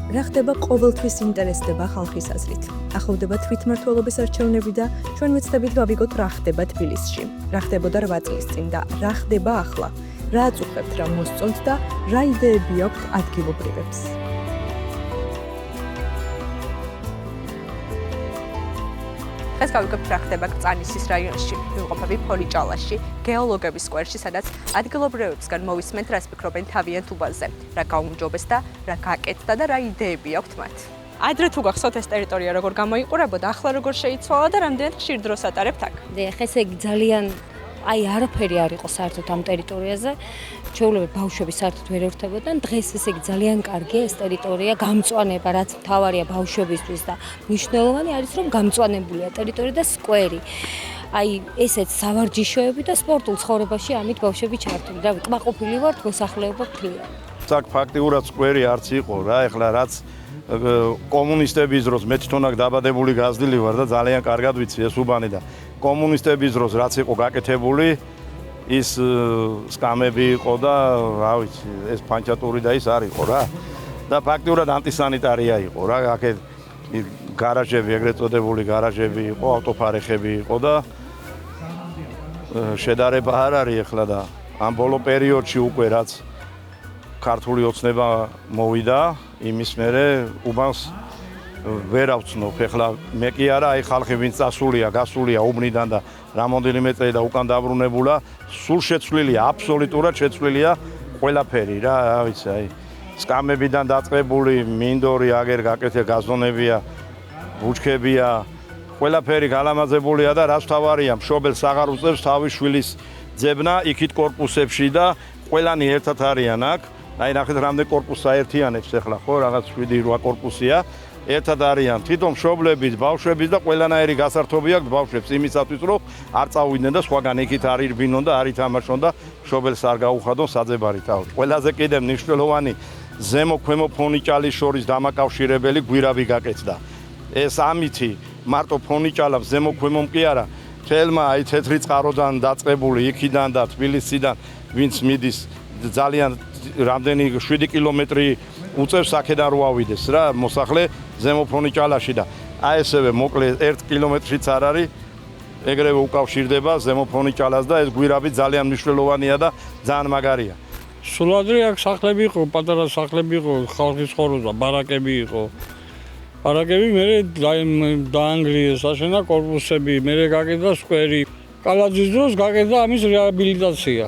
რა ხდება ყოველთვის ინტერესდება ხალხის აზრით. ახლოვდება თვითმმართველობის არჩევნები და ჩვენ ვეცდებით გავიგოთ რა ხდება თბილისში. რა ხდებოდა 8 წლის წინ და რა ხდება ახლა. რა აწუხებთ, რა მოსწონთ და რა იდეები აქვთ ადგილობრივებს. ეს გავიგებთ რა ხდება კწანისის რაიონში, ვიმყოფები ფონიჭალაში, გეოლოგების სკვერში, სადაც ადგილობრივებისგან მოვისმენთ, რას ფიქრობენ თავიანთ უბანზე, რა გაუმჯობეს და რა გაკეთდა და რა იდეები აქვთ მათ. ადრე თუ გახსოვთ ეს ტერიტორია როგორ გამოიყურებოდა, ახლა როგორ შეიცვალა და რამდენად ხშირ დროს ატარებთ აქ? ეხლა ესე იგი ძალიან არაფერი არ იყო საერთოდ ამ ტერიტორიაზე. ჩვეულებრივ ბავშვები საერთოდ ვერ ერთებოდნენ. დღეს ესე იგი ძალიან კარგია ეს ტერიტორია, გამწვანება, რაც მთავარია ბავშვებისთვის და მნიშვნელოვანი არის, რომ გამწვანებულია ტერიტორია და სკვერი. ესეც სავარჯიშოები და სპორტულ ცხოვრებაში ამით ბავშვები ჩართული. რავი, კმაყოფილი ვართ, მოსახლეობა მთლიანი. ფაქტიურად სკვერი არც იყო რა, ეხლა რაც კომუნისტების დროს მე თვითონ აქ დაბადებული გაზრდილი ვარ და ძალიან კარგად ვიცი ეს უბანი და კომუნისტების დროს რაც იყო გაკეთებული ის სკამები იყო და რა ვიცი ეს ფანჩატური და ის არ იყო რა და ფაქტიურად ანტისანიტარია იყო რა აქეთ გარაჟები ეგრეთ წოდებული გარაჟები იყო ავტოფარეხები იყო და შედარება არ არის ახლა და ამ ბოლო პერიოდში უკვე რაც ქართული ოცნება მოვიდა იმის მერე უბანს ვერ ავცნობ ეხლა მე კი არა აი ხალხი ვინც წასულია გასულია უბნიდან და რამოდენიმე მეტრი და უკან დაბრუნებულა სულ შეცვლილია აბსოლუტურად შეცვლილია ყველაფერი რა ვიცი აი სკამებიდან დაწყებული მინდორი აგერ გაკეთე გაზონებია ბუჩქებია ყველაფერი გალამაზებულია და რაც თავარია მშობელს აღარ უწევს თავის შვილის ძებნა იქით კორპუსებში და ყველანი ერთად არიან აქ აი ნახეთ რამდენი კორპუსა ერთიანებს ახლა ხო რაღაც 7-8 კორპუსია ერთად არიან თვითონ მშობლების ბავშვების და ყველანაირი გასართობი აქვს ბავშვებს იმისათვის რომ არ წავიდნენ და სხვაგან იქით არ ირბინონ და არ ითამაშონ და მშობელს არ გაუხადონ საძებარი თავი ყველაზე კიდევ მნიშვნელოვანი ზემო ქვემო ფონიჭალის შორის დამაკავშირებელი გვირავი გაკეთდა ეს ამითი მარტო ფონიჭალავს ზემო ქვემომ კი არა თელმა აი თეთრი წყაროდან დაწყებული იქიდან და თბილისიდან ვინც მიდის ძალიან რამდენი 7 კილომეტრი უწევს აქედან რო ავიდეს რა მოსახლე ზემო ფონიჭალაში და აი ესევე მოკლე 1 კილომეტრშიც არ არის ეგრევე უკავშირდება ზემო ფონიჭალას და ეს გვირავი ძალიან მნიშვნელოვანია და ძალიან მაგარია. სულადრე აქ სახლები იყო, პატარა სახლები იყო, ხალხის ცხოვრობა, ბარაკები იყო. ბარაკები მე დაანგრიეს, აშენა კორპუსები, მე გაკეთდა სკვერი. კალაძის დროს გაკეთდა ამის რეაბილიტაცია.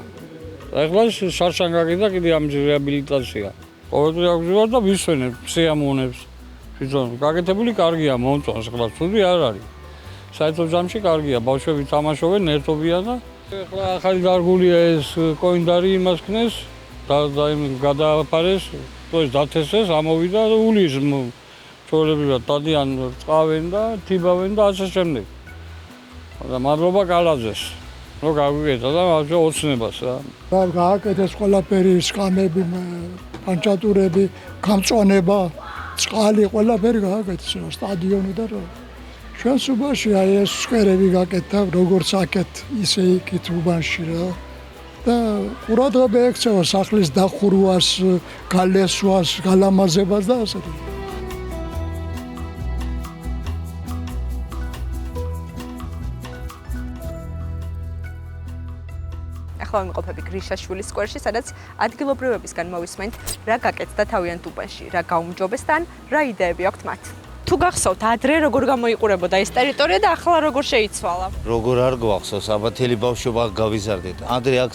ეხლა შარშან გაკეთდა კიდე ამის რეაბილიტაცია. ყოველდღე აგზავნა და ვისვენებ სიამოვნებს. თვითონ გაკეთებული კარგია, მომწონს, ახლა ცუდი არ არის. საერთო ჯამში კარგია, ბავშვები თამაშობენ, ერთობიან და ახლა ახალი დარგულია ეს კოინდარი იმას ქნეს და გადააფარეს, ეს დათესეს, ამოვიდა და ულის ჩვეულებრივ დადიან, წავენ და თიბავენ და ასე შემდეგ. და მადლობა კალაძეს. რო გაგვიგეთა და ასე ოცნებას რა. რა გააკეთეს ყველაფერი სკამები, პანჩატურები, გამწვანება, წყალი ყველაფერი გააკეთეს სტადიონი და რა. ჩვენს უბანში აი ეს სკვერები გაკეთდა როგორც აქეთ ისე იქით უბანში რა. და ყურადღება ექცევა სახლის დახურვას, გალესვას, გალამაზებას და ასე. ახლა ვიმყოფები გრიშაშვილის სკვერში, სადაც ადგილობრივებისგან მოვისმენთ, რა გაკეთდა თავიანთ უბანში, რა გაუმჯობეს და რა იდეები აქვთ მათ. თუ გახსოვთ, ადრე როგორ გამოიყურებოდა ეს ტერიტორია და ახლა როგორ შეიცვალა? როგორ არ გვახსოვს, აბა თელი ბავშვობა აქ გავიზარდეთ. ადრე აქ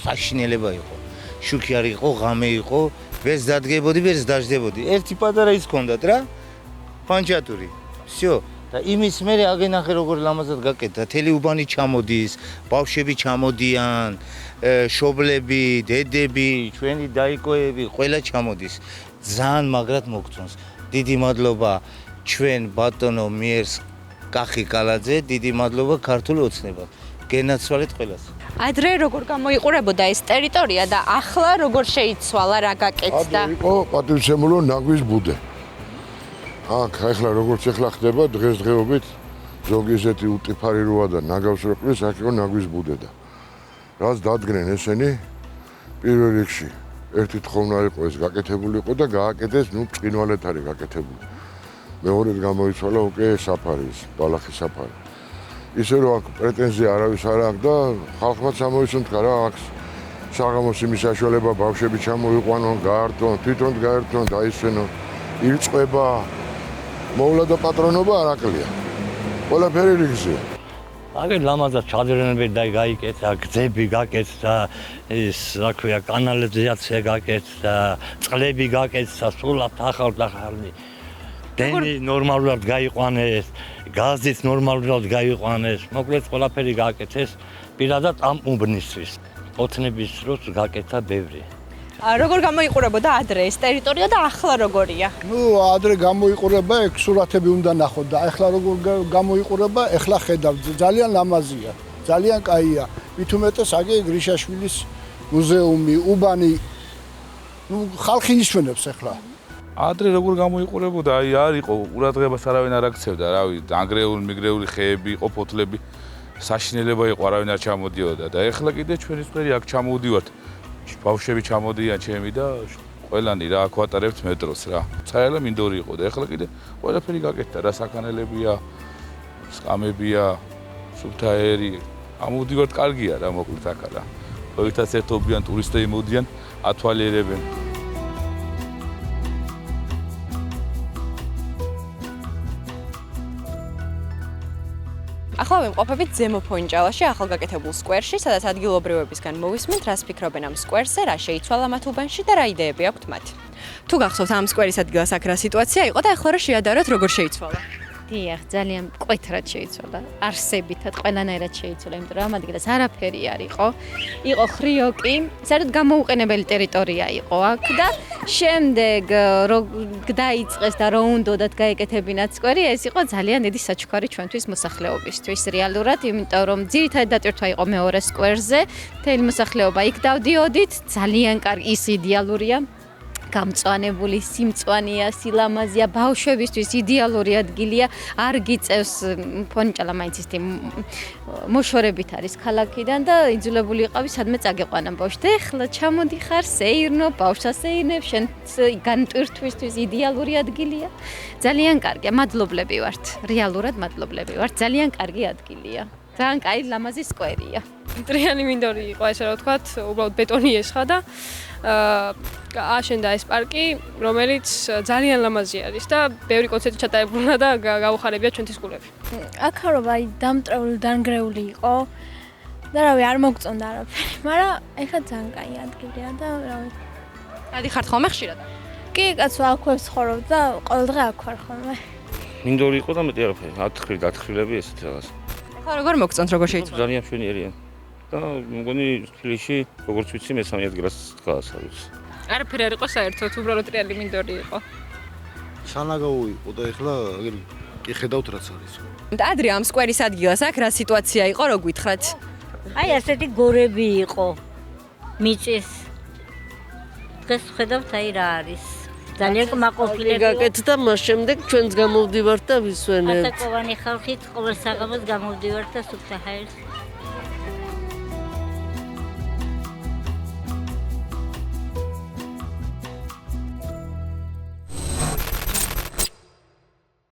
საშინელება იყო. შუქი არ იყო, ღამე იყო, ვერც დადგებოდი, ვერც დაждდებოდი. ერთი პატარა ის ჰქონდათ რა. პანჩატური. всё. და იმის მერე აგენახე როგორ ლამაზად გაკეთდა. თელი უბანი ჩამოდის, ბავშვები ჩამოდიან, შობლები, დედები, ჩვენი დაიკოები, ყველა ჩამოდის. ძალიან მაგრად მოგწონს. დიდი მადლობა ჩვენ ბატონო მიერს კახი კალაძე, დიდი მადლობა ქართულ ოცნებას. გენაცვალეთ ყველას. ადრე როგორ გამოიყურებოდა ეს ტერიტორია და ახლა როგორ შეიცვალა, რა გაკეთდა? ადრე იყო პატივცემულო ნაგვის ბუდე. აქ ახლა როგორც ახლა ხდება დღესდღეობით ზოგი ესეთი უტიფარი როა და ნაგავს რო ყრის აქ იყო ნაგვის ბუდე და რაც დადგნენ ესენი პირველ რიგში ერთი თხოვნა იყო ეს გაკეთებულიყო და გააკეთეს, ბრწყინვალედ არის გაკეთებული. მეორედ გამოიცვალა უკვე საფარი, ბალახის საფარი. ისე რომ აქ პრეტენზია არავის არ აქვს და ხალხმაც ამოისუნთქა რა აქ საღამოს იმის საშუალება ბავშვები ჩამოიყვანონ, გაართონ, თვითონ გაერთონ, დაისვენონ, ირწყვება. მოვლა და პატრონობა არ აკლია. ყველაფერი რიგზეა. აგერ ლამაზად ჩადრენები და გაიკეთა, გზები გაკეთდა, ის რა ქვია, კანალიზაცია გაკეთდა, წყლები გაკეთდა, სულად ახალ-ახალი. დენი ნორმალურად გაიყვანეს, გაზიც ნორმალურად გაიყვანეს, მოკლედ ყველაფერი გააკეთეს პირადად ამ უბნისთვის. ოცნების დროს გაკეთა ბევრი. როგორ გამოიყურებოდა ადრე ეს ტერიტორია და ახლა როგორია? ადრე გამოიყურება, ეგ სურათები უნდა ნახოთ და ახლა როგორ გამოიყურება, ახლა ხედავ, ძალიან ლამაზია, ძალიან კაია. მით უმეტეს აგე გრიშაშვილის მუზეუმი, უბანი, ხალხი ისვენებს ახლა. ადრე როგორ გამოიყურებოდა, აი არ იყო ყურადღებას არავინ არ აქცევდა, რავი, დანგრეული, მიგრეული ხეები, იყო ფოთლები, საშინელება იყო, არავინ არ ჩამოდიოდა და ეხლა კიდე ჩვენი სკვერი აქ ჩამოვდივართ. ბავშვები ჩამოდიან ჩემი და ყველანი რა აქ ვატარებთ მეტროს რა. საერთოდ მინდორი იყო და ეხლა კიდე ყველაფერი გაკეთდა რა, საქანელებია, სკამებია, სუფთაერი. ამოვდივართ, კარგია რა, მოკლედ აქ რა. პროექტაც ერთობიან, ტურისტები მოდიან, ათვალიერებენ. ახლა ვიმყოფებით ზემო ფონჭალაში, ახალგაკეთებულ სკვერში, სადაც ადგილობრივებისგან მოვისმენთ, რას ფიქრობენ ამ სკვერზე, რა შეიცვალა მათ უბანში და რა იდეები აქვთ მათ. თუ გახსოვთ ამ სკვერის ადგილას აქ რა სიტუაცია იყო და ახლა რა შეადაროთ, როგორ შეიცვალა? დიახ, ძალიან მკვეთრად შეიცვალა. არსებითად ყველანაირად შეიცვალა, იმიტომ რომ ამ ადგილას არაფერი არ იყო. იყო ხრიოკი, საერთოდ გამოუყენებელი ტერიტორია იყო აქ და შემდეგ რო დაიწყეს და რო უნდათ გაეკეთებინათ სკვერი, ეს იყო ძალიან დიდი საჩუქარი ჩვენთვის მოსახლეობისთვის რეალურად, იმიტომ რომ ძირითადად დატვირთვა იყო მეორე სკვერზე, მთელი მოსახლეობა იქ დავდიოდით, ძალიან კარგი, ის იდეალურია. გამწვანებული, სიმწვანეა, სილამაზეა, ბავშვებისთვის იდეალური ადგილია, არ გიწევს ფონჭალა მაინც ისეთი მოშორებით არის ქალაქიდან და იძულებული იყავი სადმე წაგეყვანა ბავშვი. და ეხლა ჩამოდიხარ, სეირნო, ბავშვს ასეირნებ, შენ განტვირთვისთვის იდეალური ადგილია. ძალიან კარგია, მადლობლები ვართ. რეალურად მადლობლები ვართ. ძალიან კარგი ადგილია. ძალიან კაი ლამაზი სკვერია. მტრიანი მინდორი იყო ესე რა ვთქვათ, უბრალოდ ბეტონი ესხა და აშენდა ეს პარკი, რომელიც ძალიან ლამაზი არის და ბევრი კონცერტი ჩატარებულა და გაუხარებია ჩვენთვის გულები. აქარობა აი დამტრეული, დანგრეული იყო და რავი არ მოგწონდა არაფერი, მაგრამ ეხლა ძალიან კაი ადგილია და რავი. ადიხართ ხოლმე ხშირად? კი, კაცო, აქ ვარ ცხოვრობ და ყოველდღე აქ ვარ ხოლმე. მინდორი იყო და მეტი არაფერი, ათხრილები ესეთ რაღაც. ახლა როგორ მოგწონთ, როგორ შეიცვალა? ძალიან მშვენიერია. და მგონი თბილისში როგორც ვიცი მესამე ადგილას დგას არ ვიცი. არაფერი არ იყო საერთოდ, უბრალოდ რეალი მინდორი იყო. სანაგაო იყო და ეხლა აგერ კი ხედავთ რაც არის. ადრე ამ სკვერის ადგილას აქ რა სიტუაცია იყო, რო გითხრათ? აი ასეთი გორები იყო. მიწის. დღეს ხედავთ აი რა არის. ძალიან კმაყოფილები გაკეთდა, მას შემდეგ ჩვენც გამოვდივართ და ვისვენებთ. ასაკოვანი ხალხით ყოველ საღამოს გამოვდივართ და სუფთა ჰაერს